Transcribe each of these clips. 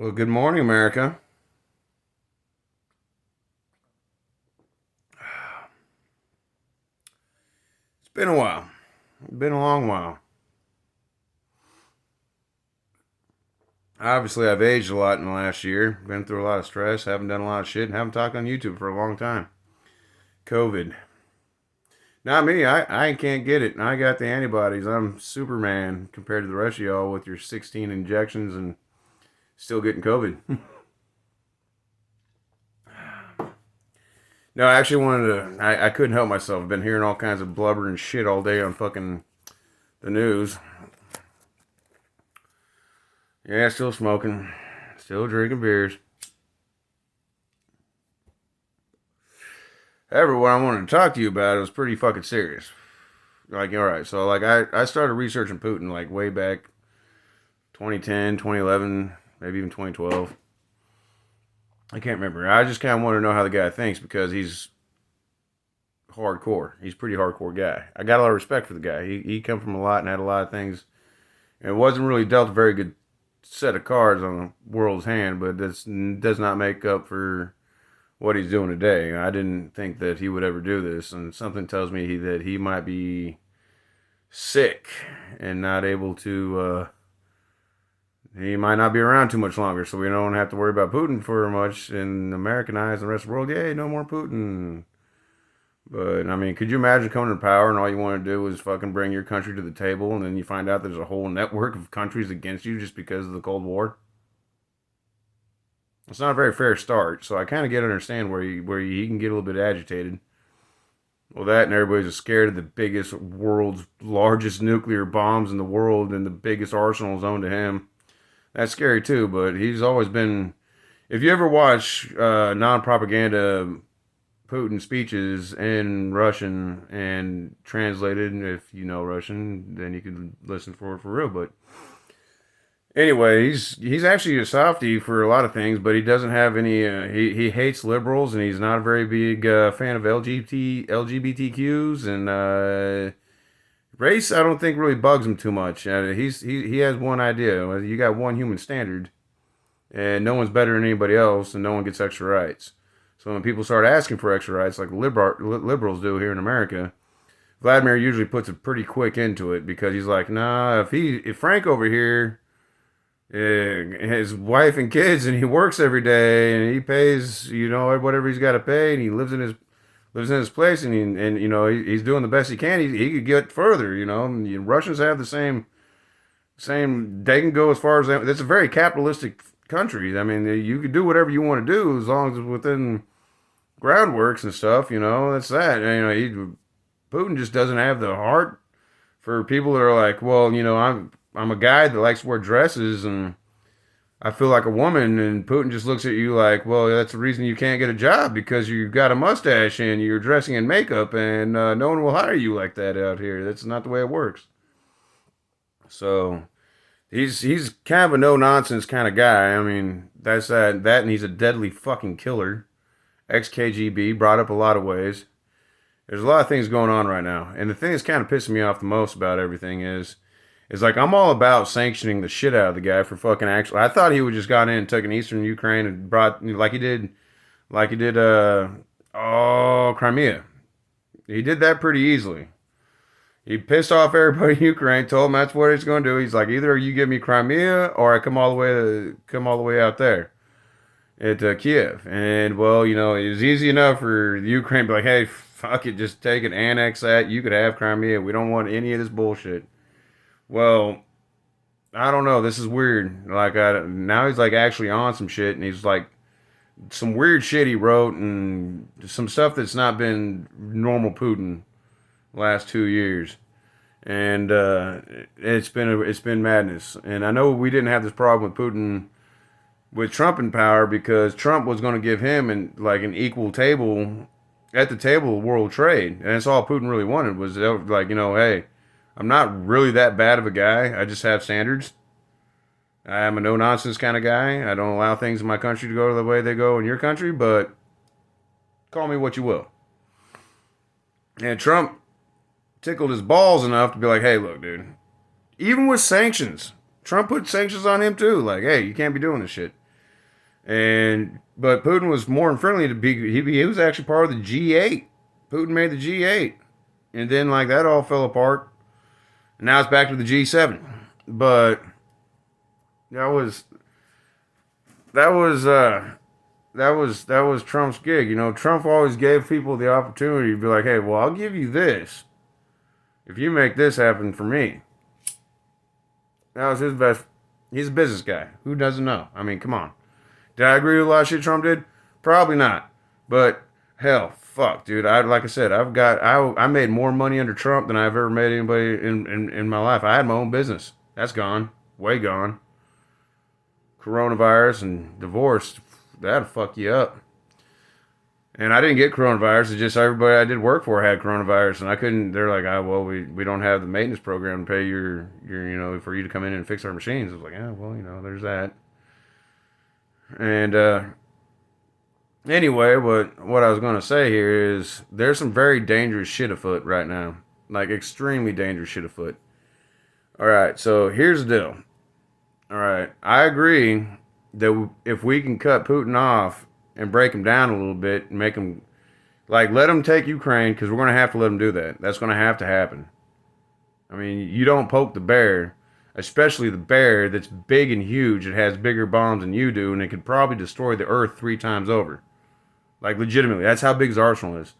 Well, good morning, America. It's been a while. It's been a long while. Obviously, I've aged a lot in the last year. Been through a lot of stress. Haven't done a lot of shit, and haven't talked on YouTube for a long time. COVID. Not me. I can't get it. I got the antibodies. I'm Superman compared to the rest of y'all with your 16 injections and still getting COVID. No, I actually wanted to. I couldn't help myself. I've been hearing all kinds of blubber and shit all day on fucking the news. Yeah, still smoking. Still drinking beers. However, what I wanted to talk to you about was pretty fucking serious. Like, all right, so like I started researching Putin like way back 2010, 2011, maybe even 2012. I can't remember. I just kind of want to know how the guy thinks because he's hardcore. He's a pretty hardcore guy. I got a lot of respect for the guy. He come from a lot and had a lot of things. And it wasn't really dealt a very good set of cards on the world's hand, but this does not make up for what he's doing today. I didn't think that he would ever do this, and something tells me that he might be sick and not able to. He might not be around too much longer, so we don't have to worry about Putin for much. And Americanize the rest of the world. Yay, no more Putin. But I mean, could you imagine coming to power and all you want to do is fucking bring your country to the table, and then you find out there's a whole network of countries against you just because of the Cold War? It's not a very fair start, so I kind of get understand where he can get a little bit agitated. Well, that and everybody's scared of the biggest world's largest nuclear bombs in the world and the biggest arsenals owned to him. That's scary too, but he's always been. If you ever watch non-propaganda Putin speeches in Russian and translated, if you know Russian, then you can listen for it for real. But anyway, he's actually a softie for a lot of things, but he doesn't have any. He hates liberals, and he's not a very big fan of LGBTQs and race. I don't think really bugs him too much. He has one idea. You got one human standard, and no one's better than anybody else, and no one gets extra rights. So when people start asking for extra rights, like liberals do here in America, Vladimir usually puts it pretty quick into it because he's like, nah, if Frank over here his wife and kids, and he works every day, and he pays, whatever he's got to pay, and he lives in his place, and he's doing the best he can. He could get further. Russians have the same. They can go as far as that. It's a very capitalistic country. I mean, you can do whatever you want to do as long as it's within groundworks and stuff. That's that. Putin just doesn't have the heart for people that are like, well, I'm a guy that likes to wear dresses and I feel like a woman, and Putin just looks at you like, well, that's the reason you can't get a job because you've got a mustache and you're dressing in makeup, and no one will hire you like that out here. That's not the way it works. So he's kind of a no nonsense kind of guy. I mean, that's that, and he's a deadly fucking killer. Ex KGB, brought up a lot of ways. There's a lot of things going on right now, and the thing that's kind of pissing me off the most about everything is like I'm all about sanctioning the shit out of the guy for fucking actually. I thought he would just got in and took an eastern Ukraine and brought like he did Crimea. He did that pretty easily. He pissed off everybody in Ukraine, told them that's what he's going to do. He's like, either you give me Crimea or I come all the way out there at Kiev. And well, it was easy enough for Ukraine to be like, hey, fuck it, just take it, annex that. You could have Crimea. We don't want any of this bullshit. Well, I don't know. This is weird. Like now he's like actually on some shit, and he's like some weird shit he wrote, and some stuff that's not been normal Putin last 2 years, and it's been madness. And I know we didn't have this problem with Putin with Trump in power because Trump was going to give him an equal table at the table of world trade, and that's all Putin really wanted was like hey. I'm not really that bad of a guy. I just have standards. I'm a no nonsense kind of guy. I don't allow things in my country to go the way they go in your country, but call me what you will. And Trump tickled his balls enough to be like, hey, look, dude, even with sanctions, Trump put sanctions on him too. Like, hey, you can't be doing this shit. But Putin was more than friendly to be. He was actually part of the G8. Putin made the G8, and then like that all fell apart. And now it's back to the G7. But that was that was that was Trump's gig. You know, Trump always gave people the opportunity to be like, hey, well, I'll give you this if you make this happen for me. That was his best. He's a business guy. Who doesn't know? I mean, come on. Did I agree with a lot of shit Trump did? Probably not. But hell, fuck, dude. Like I said, I made more money under Trump than I've ever made anybody in my life. I had my own business. That's gone. Way gone. Coronavirus and divorce, that'll fuck you up. And I didn't get coronavirus. It's just everybody I did work for had coronavirus, and I couldn't. They're like, oh, well, we don't have the maintenance program to pay your for you to come in and fix our machines. I was like, yeah, well, there's that. And anyway, what I was going to say here is there's some very dangerous shit afoot right now, like extremely dangerous shit afoot. All right, so here's the deal. All right, I agree that if we can cut Putin off and break him down a little bit and make him, like, let him take Ukraine, because we're going to have to let him do that. That's going to have to happen. I mean, you don't poke the bear, especially the bear that's big and huge. It has bigger bombs than you do, and it could probably destroy the earth 3 times over. Like, legitimately, that's how big his arsenal is.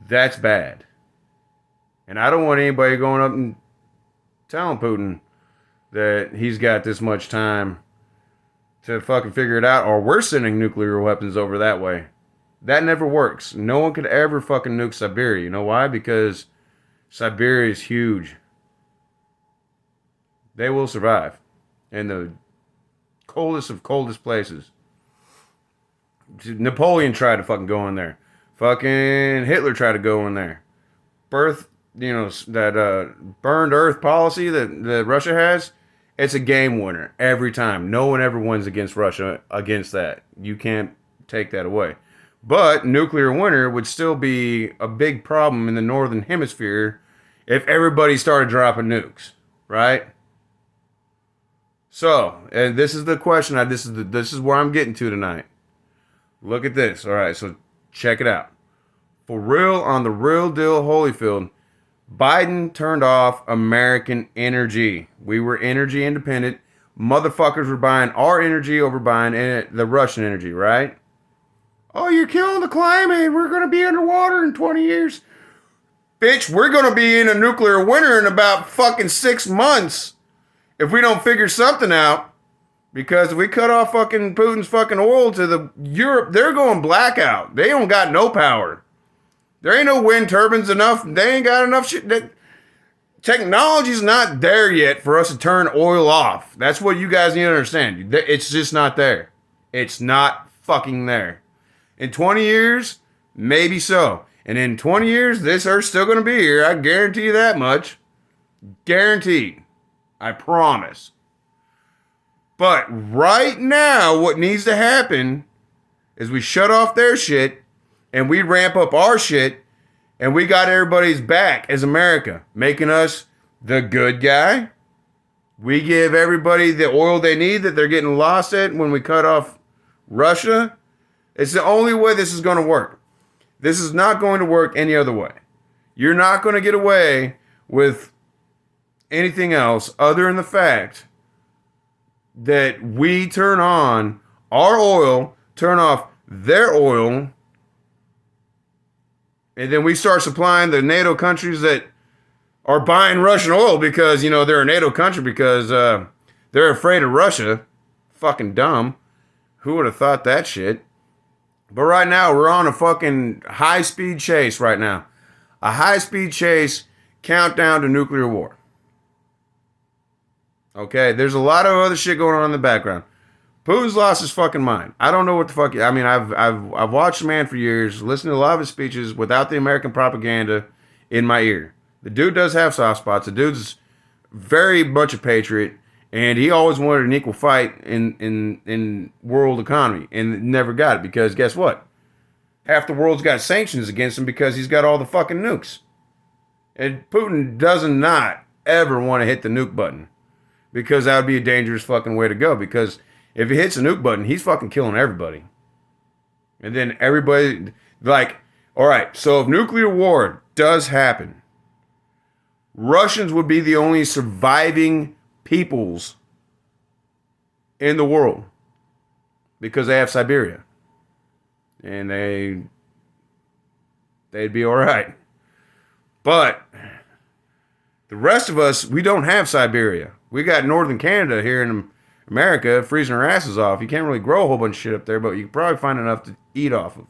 That's bad. And I don't want anybody going up and telling Putin that he's got this much time to fucking figure it out, or we're sending nuclear weapons over that way. That never works. No one could ever fucking nuke Siberia. You know why? Because Siberia is huge. They will survive in the coldest of coldest places. Napoleon tried to fucking go in there. Fucking Hitler tried to go in there. That burned earth policy that Russia has, it's a game winner every time. No one ever wins against Russia against that. You can't take that away. But nuclear winter would still be a big problem in the northern hemisphere if everybody started dropping nukes, right? So, and this is the question. This is where I'm getting to tonight. Look at this. All right, so check it out. For real, on the real deal, Holyfield, Biden turned off American energy. We were energy independent. Motherfuckers were buying our energy over buying the Russian energy, right? Oh, you're killing the climate. We're going to be underwater in 20 years. Bitch, we're going to be in a nuclear winter in about fucking 6 months if we don't figure something out. Because if we cut off fucking Putin's fucking oil to the Europe, they're going blackout. They don't got no power. There ain't no wind turbines enough. They ain't got enough shit. Technology's not there yet for us to turn oil off. That's what you guys need to understand. It's just not there. It's not fucking there. In 20 years, maybe so. And in 20 years, this Earth's still going to be here. I guarantee you that much. Guaranteed. I promise. But right now, what needs to happen is we shut off their shit and we ramp up our shit, and we got everybody's back as America, making us the good guy. We give everybody the oil they need that they're getting lost at when we cut off Russia. It's the only way this is going to work. This is not going to work any other way. You're not going to get away with anything else other than the fact that we turn on our oil, turn off their oil, and then we start supplying the NATO countries that are buying Russian oil because, they're a NATO country because they're afraid of Russia. Fucking dumb. Who would have thought that shit? But right now, we're on a fucking high-speed chase right now. A high-speed chase, countdown to nuclear war. Okay, there's a lot of other shit going on in the background. Putin's lost his fucking mind. I don't know what the fuck. I mean, I've watched the man for years, listened to a lot of his speeches without the American propaganda in my ear. The dude does have soft spots. The dude's very much a patriot, and he always wanted an equal fight in world economy, and never got it because guess what? Half the world's got sanctions against him because he's got all the fucking nukes, and Putin does not ever want to hit the nuke button because that would be a dangerous fucking way to go because If he hits the nuke button, he's fucking killing everybody. And then everybody, like, all right, so if nuclear war does happen, Russians would be the only surviving peoples in the world because they have Siberia. And they'd be all right. But the rest of us, we don't have Siberia. We got northern Canada here in America freezing our asses off. You can't really grow a whole bunch of shit up there, but you can probably find enough to eat off of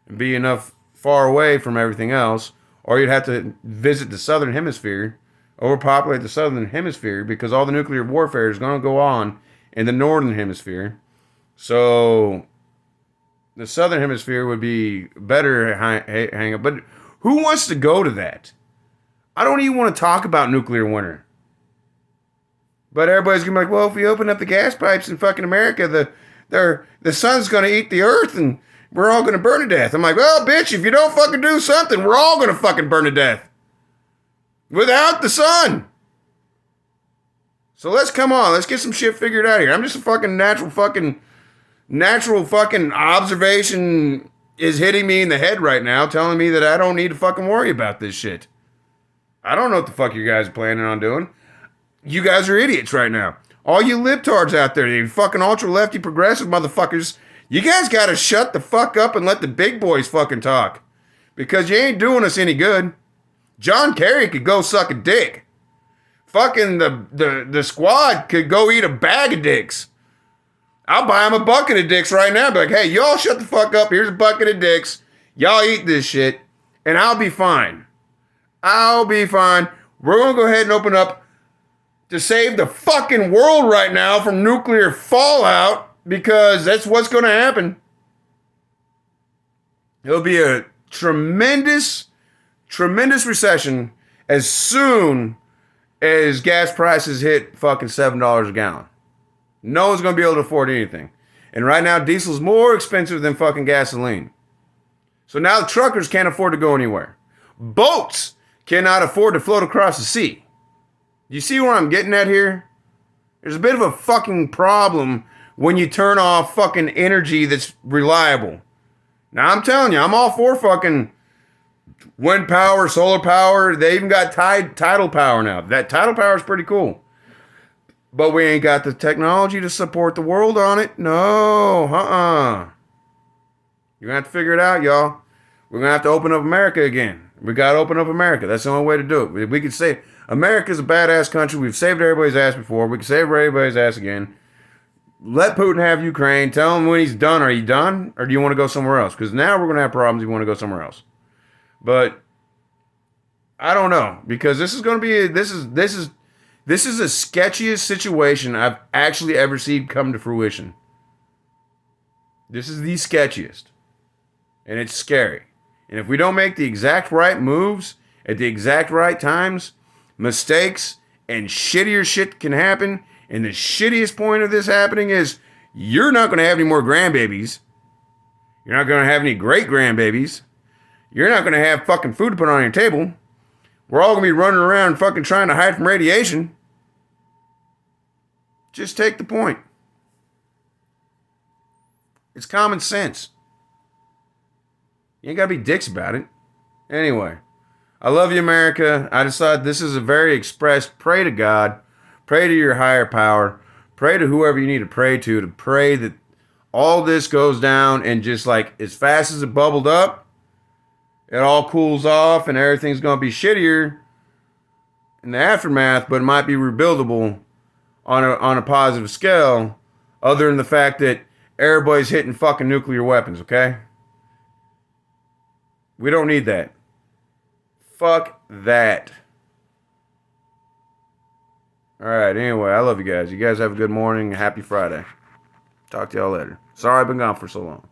and be enough far away from everything else. Or you'd have to visit the southern hemisphere, overpopulate the southern hemisphere, because all the nuclear warfare is going to go on in the northern hemisphere. So the southern hemisphere would be better hang up. But who wants to go to that? I don't even want to talk about nuclear winter. But everybody's going to be like, well, if we open up the gas pipes in fucking America, the sun's going to eat the earth and we're all going to burn to death. I'm like, well, bitch, if you don't fucking do something, we're all going to fucking burn to death. Without the sun. So let's get some shit figured out here. I'm just a fucking natural fucking observation is hitting me in the head right now, telling me that I don't need to fucking worry about this shit. I don't know what the fuck you guys are planning on doing. You guys are idiots right now. All you libtards out there, you fucking ultra-lefty progressive motherfuckers, you guys gotta shut the fuck up and let the big boys fucking talk. Because you ain't doing us any good. John Kerry could go suck a dick. Fucking the squad could go eat a bag of dicks. I'll buy him a bucket of dicks right now. Be like, hey, y'all shut the fuck up. Here's a bucket of dicks. Y'all eat this shit. And I'll be fine. I'll be fine. We're going to go ahead and open up to save the fucking world right now from nuclear fallout, because that's what's going to happen. It'll be a tremendous recession as soon as gas prices hit fucking $7 a gallon. No one's going to be able to afford anything. And right now, diesel's more expensive than fucking gasoline. So now the truckers can't afford to go anywhere. Boats cannot afford to float across the sea. You see where I'm getting at here? There's a bit of a fucking problem when you turn off fucking energy that's reliable. Now, I'm telling you, I'm all for fucking wind power, solar power. They even got tidal power now. That tidal power is pretty cool. But we ain't got the technology to support the world on it. No, You're going to have to figure it out, y'all. We're going to have to open up America again. We got to open up America. That's the only way to do it. We can say America's a badass country. We've saved everybody's ass before. We can save everybody's ass again. Let Putin have Ukraine. Tell him when he's done. Are you done? Or do you want to go somewhere else? Because now we're going to have problems. You want to go somewhere else. But I don't know. Because this is going to be... This is the sketchiest situation I've actually ever seen come to fruition. This is the sketchiest. And it's scary. And if we don't make the exact right moves at the exact right times, mistakes and shittier shit can happen. And the shittiest point of this happening is you're not going to have any more grandbabies. You're not going to have any great grandbabies. You're not going to have fucking food to put on your table. We're all going to be running around fucking trying to hide from radiation. Just take the point. It's common sense. You ain't got to be dicks about it. Anyway, I love you, America. I decided this is a very expressed pray to God. Pray to your higher power. Pray to whoever you need to pray that all this goes down and just like as fast as it bubbled up, it all cools off and everything's going to be shittier in the aftermath, but it might be rebuildable on a positive scale, other than the fact that everybody's hitting fucking nuclear weapons, okay? We don't need that. Fuck that. Alright, anyway, I love you guys. You guys have a good morning. Happy Friday. Talk to y'all later. Sorry I've been gone for so long.